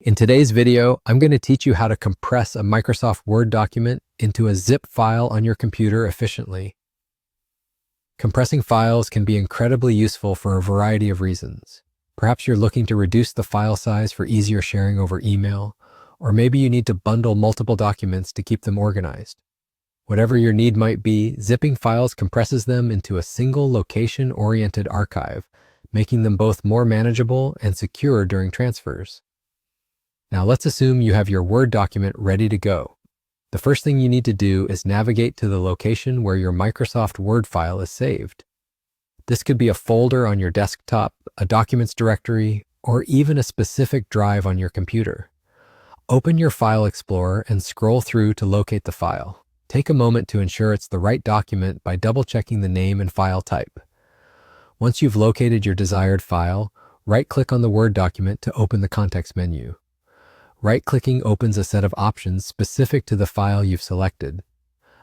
In today's video, I'm going to teach you how to compress a Microsoft Word document into a zip file on your computer efficiently. Compressing files can be incredibly useful for a variety of reasons. Perhaps you're looking to reduce the file size for easier sharing over email, or maybe you need to bundle multiple documents to keep them organized. Whatever your need might be, zipping files compresses them into a single location-oriented archive, making them both more manageable and secure during transfers. Now let's assume you have your Word document ready to go. The first thing you need to do is navigate to the location where your Microsoft Word file is saved. This could be a folder on your desktop, a documents directory, or even a specific drive on your computer. Open your File Explorer and scroll through to locate the file. Take a moment to ensure it's the right document by double-checking the name and file type. Once you've located your desired file, right-click on the Word document to open the context menu. Right-clicking opens a set of options specific to the file you've selected.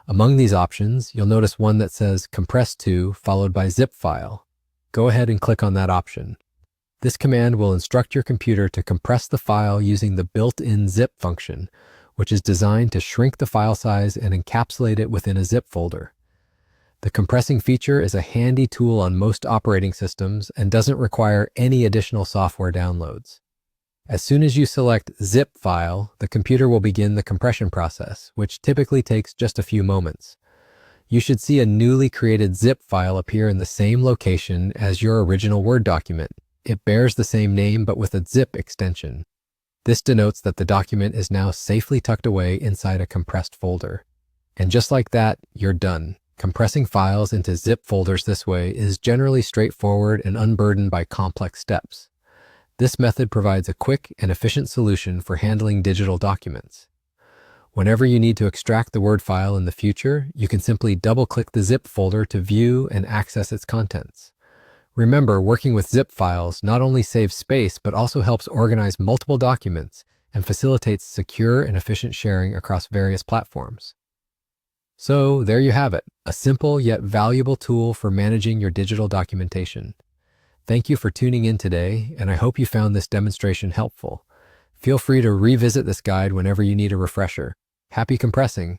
Among these options, you'll notice one that says Compress to followed by Zip File. Go ahead and click on that option. This command will instruct your computer to compress the file using the built-in zip function, which is designed to shrink the file size and encapsulate it within a zip folder. The compressing feature is a handy tool on most operating systems and doesn't require any additional software downloads. As soon as you select Zip File, the computer will begin the compression process, which typically takes just a few moments. You should see a newly created zip file appear in the same location as your original Word document. It bears the same name but with a zip extension. This denotes that the document is now safely tucked away inside a compressed folder. And just like that, you're done. Compressing files into zip folders this way is generally straightforward and unburdened by complex steps. This method provides a quick and efficient solution for handling digital documents. Whenever you need to extract the Word file in the future, you can simply double-click the zip folder to view and access its contents. Remember, working with zip files not only saves space but also helps organize multiple documents and facilitates secure and efficient sharing across various platforms. So there you have it, a simple yet valuable tool for managing your digital documentation. Thank you for tuning in today, and I hope you found this demonstration helpful. Feel free to revisit this guide whenever you need a refresher. Happy compressing!